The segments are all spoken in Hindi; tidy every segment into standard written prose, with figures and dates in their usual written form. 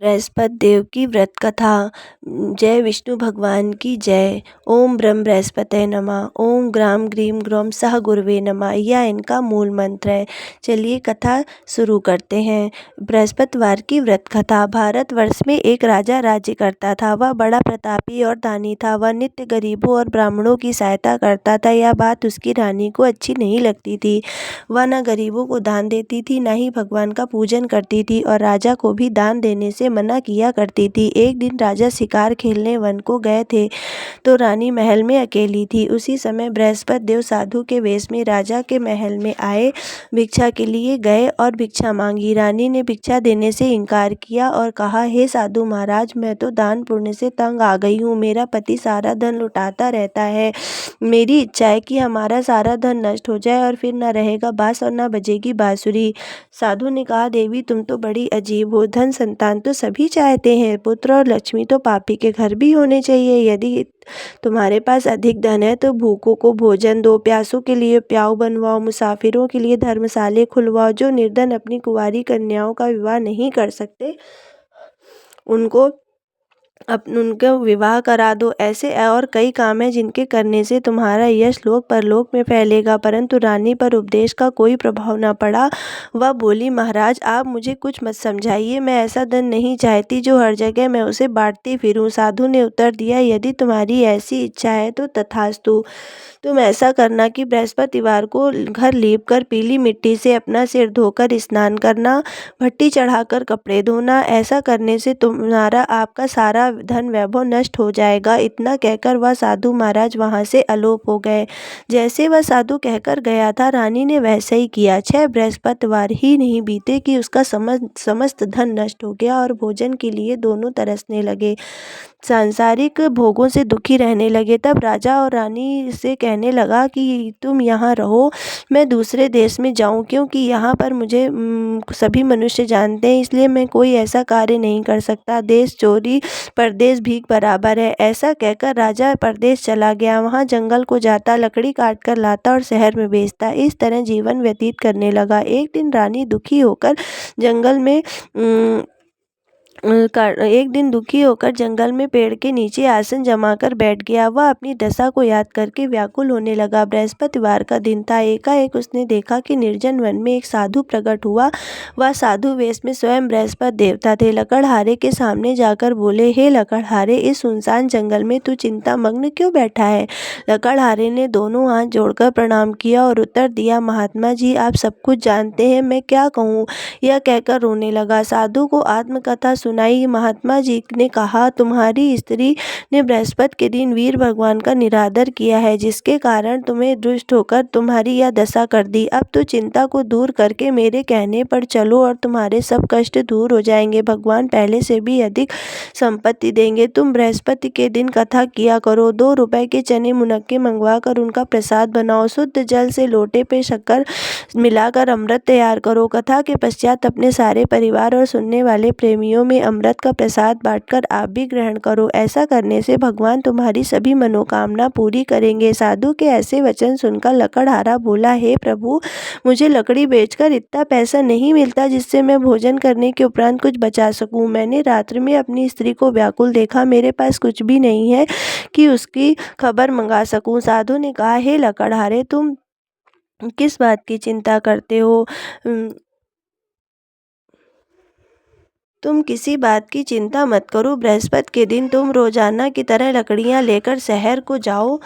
बृहस्पति देव की व्रत कथा। जय विष्णु भगवान की जय। ओम ब्रह्म बृहस्पतये नमः। ओम ग्राम ग्रीम ग्रौम सह गुरुवे नमः। यह इनका मूल मंत्र है। चलिए कथा शुरू करते हैं। बृहस्पतिवार की व्रत कथा। भारतवर्ष में एक राजा राज्य करता था। वह बड़ा प्रतापी और दानी था। वह नित्य गरीबों और ब्राह्मणों की सहायता करता था। यह बात उसकी रानी को अच्छी नहीं लगती थी। वह न गरीबों को दान देती थी, न ही भगवान का पूजन करती थी और राजा को भी दान देने से मना किया करती थी। एक दिन राजा शिकार खेलने वन को गए थे तो रानी महल में अकेली थी। उसी समय बृहस्पति देव साधु के वेश में राजा के महल में आए। भिक्षा के लिए गए और भिक्षा मांगी। रानी ने भिक्षा देने से इनकार किया और कहा, हे साधु महाराज, मैं तो दान पुण्य से तंग आ गई हूँ। मेरा पति सारा धन लुटाता रहता है। मेरी इच्छा है कि हमारा सारा धन नष्ट हो जाए और फिर न रहेगा बांस और न बजेगी बांसुरी। साधु ने कहा, देवी तुम तो बड़ी अजीब हो। धन संतान तो सभी चाहते हैं, पुत्र और लक्ष्मी तो पापी के घर भी होने चाहिए। यदि तुम्हारे पास अधिक धन है तो भूखों को भोजन दो, प्यासों के लिए प्याऊ बनवाओ, मुसाफिरों के लिए धर्मशाले खुलवाओ। जो निर्धन अपनी कुंवारी कन्याओं का विवाह नहीं कर सकते उनका विवाह करा दो। ऐसे और कई काम हैं जिनके करने से तुम्हारा यश लोक परलोक में फैलेगा। परंतु रानी पर उपदेश का कोई प्रभाव न पड़ा। वह बोली, महाराज आप मुझे कुछ मत समझाइए। मैं ऐसा धन नहीं चाहती जो हर जगह मैं उसे बांटती फिरूं। साधु ने उत्तर दिया, यदि तुम्हारी ऐसी इच्छा है तो तथास्तु। तुम ऐसा करना कि बृहस्पतिवार को घर लीप कर पीली मिट्टी से अपना सिर धोकर स्नान करना, भट्टी चढ़ाकर कपड़े धोना। ऐसा करने से तुम्हारा आपका सारा धन वैभव नष्ट हो जाएगा। इतना कहकर वह साधु महाराज वहां से अलोप हो गए। जैसे वह साधु कहकर गया था, रानी ने वैसा ही किया। 6 बृहस्पतिवार ही नहीं बीते कि उसका समस्त धन नष्ट हो गया और भोजन के लिए दोनों तरसने लगे, सांसारिक भोगों से दुखी रहने लगे। तब राजा और रानी से कहने लगा कि तुम यहाँ रहो, मैं दूसरे देश में जाऊँ, क्योंकि यहाँ पर मुझे सभी मनुष्य जानते हैं, इसलिए मैं कोई ऐसा कार्य नहीं कर सकता। देश चोरी परदेश भीख बराबर है। ऐसा कहकर राजा परदेश चला गया। वहाँ जंगल को जाता, लकड़ी काट कर लाता और शहर में बेचता। इस तरह जीवन व्यतीत करने लगा। एक दिन रानी दुखी होकर जंगल में पेड़ के नीचे आसन जमाकर बैठ गया। वह अपनी दशा को याद करके व्याकुल होने लगा। बृहस्पतिवार का दिन था। एकाएक उसने देखा कि निर्जन वन में एक साधु प्रकट हुआ। वह साधु वेश में स्वयं बृहस्पति देवता थे। लकड़हारे के सामने जाकर बोले, हे लकड़हारे, इस सुनसान जंगल में तू चिंता मग्न क्यों बैठा है? लकड़हारे ने दोनों हाथ जोड़कर प्रणाम किया और उत्तर दिया, महात्मा जी आप सब कुछ जानते हैं, मैं क्या कहूँ? यह कहकर रोने लगा। साधु को आत्मकथा सुनाई। महात्मा जी ने कहा, तुम्हारी स्त्री ने बृहस्पति के दिन वीर भगवान का निरादर किया है, जिसके कारण तुम्हें दुष्ट होकर तुम्हारी यह दशा कर दी। अब तो चिंता को दूर करके मेरे कहने पर चलो और तुम्हारे सब कष्ट दूर हो जाएंगे। भगवान पहले से भी अधिक संपत्ति देंगे। तुम बृहस्पति के दिन कथा किया करो। 2 रुपए के चने मुनक्के मंगवा कर उनका प्रसाद बनाओ। शुद्ध जल से लोटे पे शक्कर मिलाकर अमृत तैयार करो। कथा के पश्चात अपने सारे परिवार और सुनने वाले प्रेमियों में अमृत का प्रसाद बांटकर आप भी ग्रहण करो। ऐसा करने से भगवान तुम्हारी सभी मनोकामना पूरी करेंगे। साधु के ऐसे वचन सुनकर लकड़हारा बोला, हे प्रभु, मुझे लकड़ी बेचकर इतना पैसा नहीं मिलता जिससे मैं भोजन करने के उपरांत कुछ बचा सकूं। मैंने रात्रि में अपनी स्त्री को व्याकुल देखा। मेरे पास कुछ भी नहीं है कि उसकी खबर मंगा सकूं। साधु ने कहा, हे लकड़हारे, तुम किस बात की चिंता करते हो? तुम किसी बात की चिंता मत करो। बृहस्पति के दिन तुम रोजाना की तरह लकड़ियां लेकर शहर को जाओ।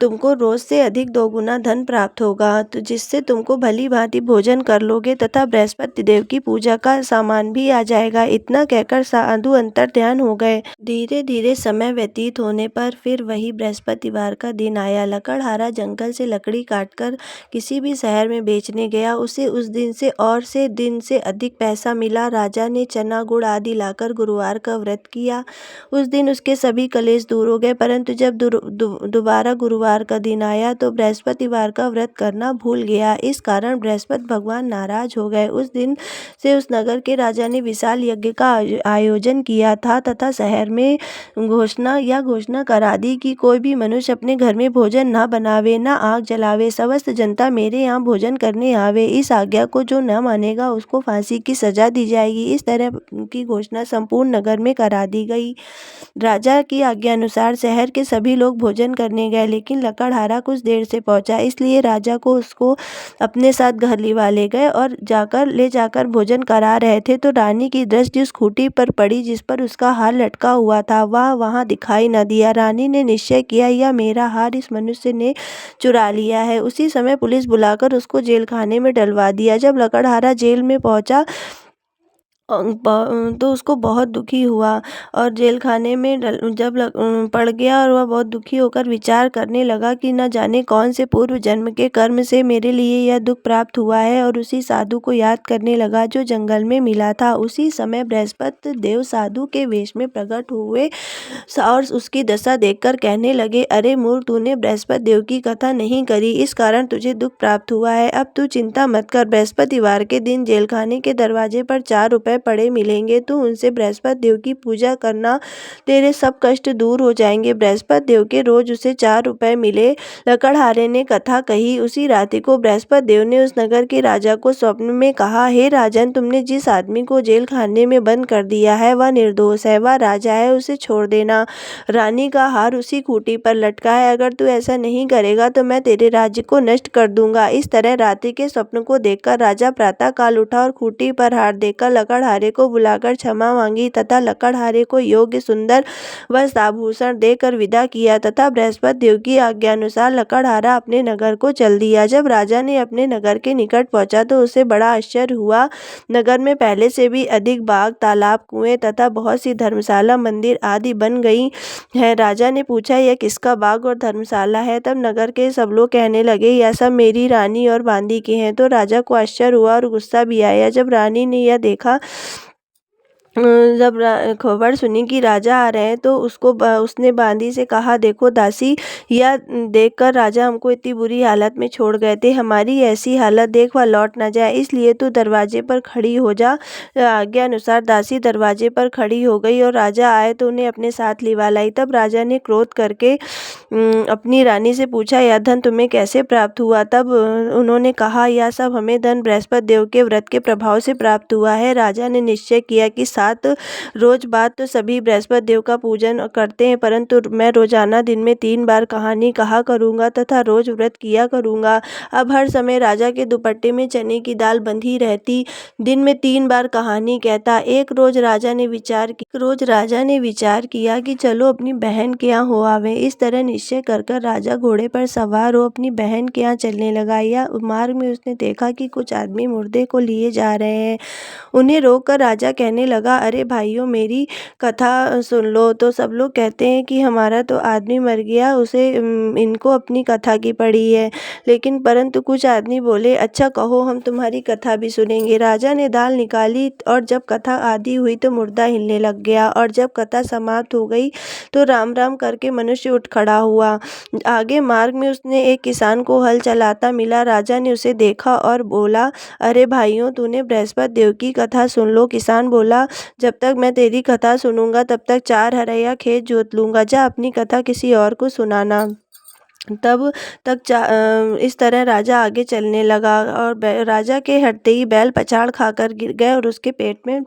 तुमको रोज से अधिक 2 गुना धन प्राप्त होगा, तो जिससे तुमको भली भांति भोजन कर लोगे तथा बृहस्पति देव की पूजा का सामान भी आ जाएगा। इतना कहकर साधु अंतर्ध्यान हो गए। धीरे धीरे समय व्यतीत होने पर फिर वही बृहस्पतिवार का दिन आया। लकड़हारा जंगल से लकड़ी काटकर किसी भी शहर में बेचने गया। उसे उस दिन से अधिक पैसा मिला। राजा ने चना गुड़ आदि लाकर गुरुवार का व्रत किया। उस दिन उसके सभी कलेश दूर हो गए। परंतु जब दोबारा गुरुवार का दिन आया तो बृहस्पतिवार का व्रत करना भूल गया। इस कारण बृहस्पति भगवान नाराज हो गए। उस दिन से उस नगर के राजा ने विशाल यज्ञ का आयोजन किया था तथा शहर में घोषणा करा दी कि कोई भी मनुष्य अपने घर में भोजन न बनावे, न आग जलावे, समस्त जनता मेरे यहाँ भोजन करने आवे। इस आज्ञा को जो न मानेगा उसको फांसी की सजा दी जाएगी। इस तरह की घोषणा संपूर्ण नगर में करा दी गई। राजा की आज्ञा अनुसार शहर के सभी लोग भोजन करने गए, लेकिन लकड़हारा कुछ देर से पहुंचा, इसलिए राजा को उसको अपने साथ घर लिवा ले गए और ले जाकर भोजन करा रहे थे तो रानी की दृष्टि उस खूंटी पर पड़ी जिस पर उसका हार लटका हुआ था। वह वहां दिखाई न दिया। रानी ने निश्चय किया, यह मेरा हार इस मनुष्य ने चुरा लिया है। उसी समय पुलिस बुलाकर उसको जेल खाने में डलवा दिया। जब लकड़हारा जेल में पहुंचा तो उसको बहुत दुखी हुआ और जेल खाने में जब पड़ गया और वह बहुत दुखी होकर विचार करने लगा कि न जाने कौन से पूर्व जन्म के कर्म से मेरे लिए यह दुख प्राप्त हुआ है, और उसी साधु को याद करने लगा जो जंगल में मिला था। उसी समय बृहस्पति देव साधु के वेश में प्रकट हुए और उसकी दशा देखकर कहने लगे, अरे मूर्ख, तूने बृहस्पति देव की कथा नहीं करी, इस कारण तुझे दुख प्राप्त हुआ है। अब तू चिंता मत कर। बृहस्पतिवार के दिन जेल खाने के दरवाजे पर 4 रुपए पड़े मिलेंगे। तू उनसे बृहस्पति देव की पूजा करना, तेरे सब कष्ट दूर हो जाएंगे। बृहस्पति देव के रोज उसे 4 रुपए मिले। लकड़हारे ने कथा कही। उसी रात्रि को बृहस्पति देव ने उस नगर के राजा को स्वप्न में कहा, हे राजन, तुमने जिस आदमी को जेल खाने में बंद कर दिया है वह निर्दोष है, वह राजा है, उसे छोड़ देना। रानी का हार उसी खूंटी पर लटका है। अगर तू ऐसा नहीं करेगा तो मैं तेरे राज्य को नष्ट कर दूंगा। इस तरह रात्रि के स्वप्न को देखकर राजा प्रातः काल उठा और खूंटी पर हार देकर लकड़हारे को बुलाकर क्षमा मांगी तथा लकड़हारे को योग्य सुंदर वस्त्र आभूषण देकर विदा किया तथा बृहस्पति देव की आज्ञा अनुसार लकड़हारा अपने नगर को चल दिया। जब राजा ने अपने नगर के निकट पहुंचा तो उसे बड़ा आश्चर्य हुआ। नगर में पहले से भी अधिक बाग, तालाब, कुएं तथा बहुत सी धर्मशाला, मंदिर आदि बन गई है। राजा ने पूछा, यह किसका बाग और धर्मशाला है? तब नगर के सब लोग कहने लगे, यह सब मेरी रानी और बांदी के हैं। तो राजा को आश्चर्य हुआ और गुस्सा भी आया। जब रानी ने यह देखा, जब खबर सुनी कि राजा आ रहे हैं तो उसने बांदी से कहा, देखो दासी, यह देखकर राजा हमको इतनी बुरी हालत में छोड़ गए थे, हमारी ऐसी हालत देख वह लौट न जाए, इसलिए तू दरवाजे पर खड़ी हो जा। आज्ञा अनुसार दासी दरवाजे पर खड़ी हो गई और राजा आए तो उन्हें अपने साथ लिवा लाई। तब राजा ने क्रोध करके अपनी रानी से पूछा, यह धन तुम्हें कैसे प्राप्त हुआ? तब उन्होंने कहा, यह सब हमें धन बृहस्पति देव के व्रत के प्रभाव से प्राप्त हुआ है। राजा ने निश्चय किया कि 7 रोज बाद तो सभी बृहस्पति देव का पूजन करते हैं, परंतु मैं रोजाना दिन में 3 बार कहानी कहा करूंगा तथा रोज व्रत किया करूंगा। अब हर समय राजा के दुपट्टे में चने की दाल बंधी रहती, दिन में 3 बार कहानी कहता। एक रोज राजा ने विचार किया कि चलो अपनी बहन के यहाँ हो आवे। इस तरह निश्चय कर राजा घोड़े पर सवार हो अपनी बहन के यहाँ चलने लगा। या मार्ग में उसने देखा कि कुछ आदमी मुर्दे को लिए जा रहे हैं। उन्हें रोककर राजा कहने लगा, अरे भाइयों, मेरी कथा सुन लो। तो सब लोग कहते हैं कि हमारा तो आदमी मर गया, उसे इनको अपनी कथा की पड़ी है। लेकिन परंतु कुछ आदमी बोले, अच्छा कहो, हम तुम्हारी कथा भी सुनेंगे। राजा ने दाल निकाली और जब कथा आदि हुई तो मुर्दा हिलने लग गया, और जब कथा समाप्त हो गई तो राम राम करके मनुष्य उठ खड़ा हुआ। आगे मार्ग में उसने एक किसान को हल चलाता मिला। राजा ने उसे देखा और बोला, अरे भाइयों, तूने बृहस्पति देव की कथा सुन लो। किसान बोला, जब तक मैं तेरी कथा सुनूंगा तब तक 4 हरैया खेत जोत लूंगा, जा अपनी कथा किसी और को सुनाना। तब तक इस तरह राजा आगे चलने लगा और राजा के हटते ही बैल पछाड़ खाकर गिर गए और उसके पेट में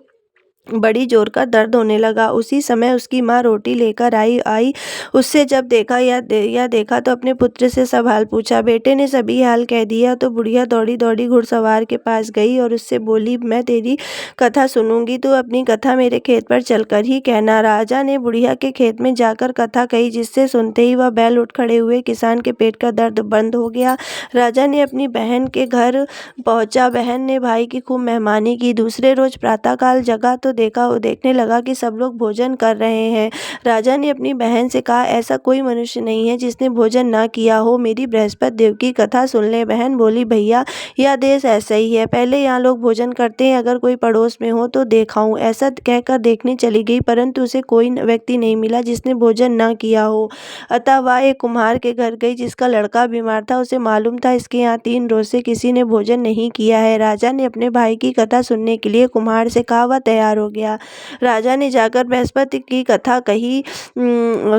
बड़ी जोर का दर्द होने लगा। उसी समय उसकी माँ रोटी लेकर आई। उससे जब देखा तो अपने पुत्र से सब हाल पूछा। बेटे ने सभी हाल कह दिया तो बुढ़िया दौड़ी दौड़ी घुड़सवार के पास गई और उससे बोली, मैं तेरी कथा सुनूंगी, तो अपनी कथा मेरे खेत पर चलकर ही कहना। राजा ने बुढ़िया के खेत में जाकर कथा कही, जिससे सुनते ही वह बैल उठ खड़े हुए। किसान के पेट का दर्द बंद हो गया। राजा ने अपनी बहन के घर पहुंचा। बहन ने भाई की खूब मेहमानी की। दूसरे रोज प्रातःकाल जगा तो देखने लगा कि सब लोग भोजन कर रहे हैं। राजा ने अपनी बहन से कहा, ऐसा कोई मनुष्य नहीं है जिसने भोजन ना किया हो, मेरी बृहस्पति देव की कथा सुन ले। बहन बोली, भैया यह देश ऐसा ही है, पहले यहाँ लोग भोजन करते हैं, अगर कोई पड़ोस में हो तो दिखाऊं। ऐसा कहकर देखने चली गई, परंतु उसे कोई व्यक्ति नहीं मिला जिसने भोजन ना किया हो। अतः वह एक कुम्हार के घर गई जिसका लड़का बीमार था। उसे मालूम था इसके यहाँ 3 रोज से किसी ने भोजन नहीं किया है। राजा ने अपने भाई की कथा सुनने के लिए कुम्हार से कहा, वह तैयार हो गया। राजा ने जाकर बृहस्पति की कथा कही,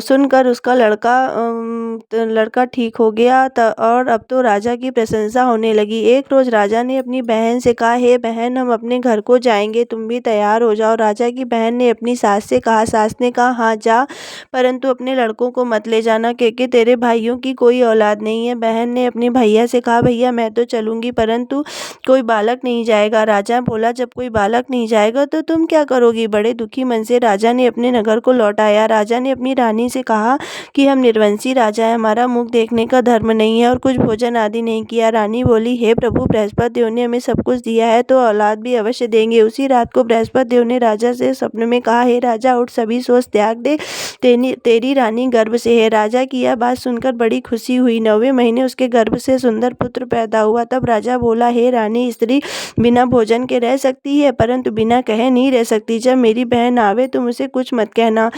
सुनकर उसका लड़का ठीक हो गया और अब तो राजा की प्रशंसा होने लगी। एक रोज राजा ने अपनी बहन से कहा, हे बहन, हम अपने घर को जाएंगे, तुम भी तैयार हो जाओ। राजा की बहन ने अपनी सास से कहा। सास ने कहा, हाँ जा, परंतु अपने लड़कों को मत ले जाना, क्योंकि तेरे भाइयों की कोई औलाद नहीं है। बहन ने अपने भैया से कहा, भैया मैं तो चलूंगी, परंतु कोई बालक नहीं जाएगा। राजा बोला, जब कोई बालक नहीं जाएगा तो तुम क्या करोगी? बड़े दुखी मन से राजा ने अपने नगर को लौट आया। राजा ने अपनी रानी से कहा कि हम निर्वंशी राजा है, हमारा मुख देखने का धर्म नहीं है और कुछ भोजन आदि नहीं किया। रानी बोली, हे प्रभु, बृहस्पति देव ने हमें सब कुछ दिया है तो औलाद भी अवश्य देंगे। उसी रात को बृहस्पति देव ने राजा से सपने में कहा, हे राजा, उठ, सभी सोच त्याग दे, तेरी रानी गर्भ से है। राजा की यह बात सुनकर बड़ी खुशी हुई। 9वें महीने उसके गर्भ से सुंदर पुत्र पैदा हुआ। तब राजा बोला, हे रानी, स्त्री बिना भोजन के रह सकती है, परंतु बिना कहे नहीं रह सकती। जब मेरी बहन आवे तुम उसे कुछ मत कहना।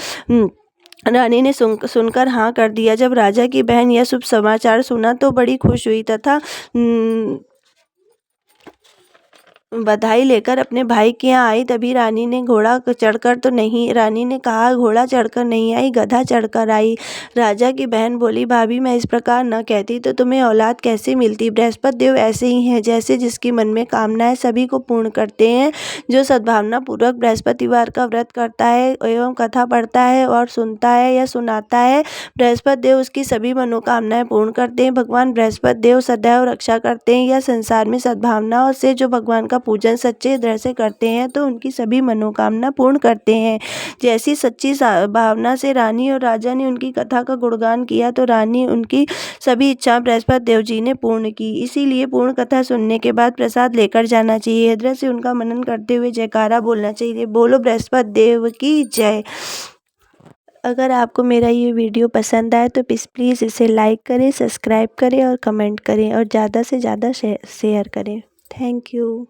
रानी ने सुनकर हाँ कर दिया। जब राजा की बहन यह शुभ समाचार सुना तो बड़ी खुश हुई तथा बधाई लेकर अपने भाई के यहाँ आई। तभी रानी ने कहा, घोड़ा चढ़कर नहीं आई, गधा चढ़कर आई। राजा की बहन बोली, भाभी, मैं इस प्रकार न कहती तो तुम्हें औलाद कैसे मिलती? बृहस्पति देव ऐसे ही हैं, जैसे जिसकी मन में कामना है सभी को पूर्ण करते हैं। जो सद्भावना पूर्वक बृहस्पतिवार का व्रत करता है एवं कथा पढ़ता है और सुनता है या सुनाता है, बृहस्पति देव उसकी सभी मनोकामनाएं पूर्ण करते हैं। भगवान बृहस्पति देव सदैव रक्षा करते हैं। यह संसार में सद्भावनाओं से जो भगवान का पूजन सच्चे हृदय से करते हैं तो उनकी सभी मनोकामना पूर्ण करते हैं। जैसी सच्ची भावना से रानी और राजा ने उनकी कथा का गुणगान किया तो रानी उनकी सभी इच्छा बृहस्पति देव जी ने पूर्ण की। इसीलिए पूर्ण कथा सुनने के बाद प्रसाद लेकर जाना चाहिए, हृदय से उनका मनन करते हुए जयकारा बोलना चाहिए, बोलो बृहस्पति देव की जय। अगर आपको मेरा ये वीडियो पसंद आए तो प्लीज़ इसे लाइक करें, सब्सक्राइब करें और कमेंट करें और ज़्यादा से ज़्यादा शेयर करें। Thank you.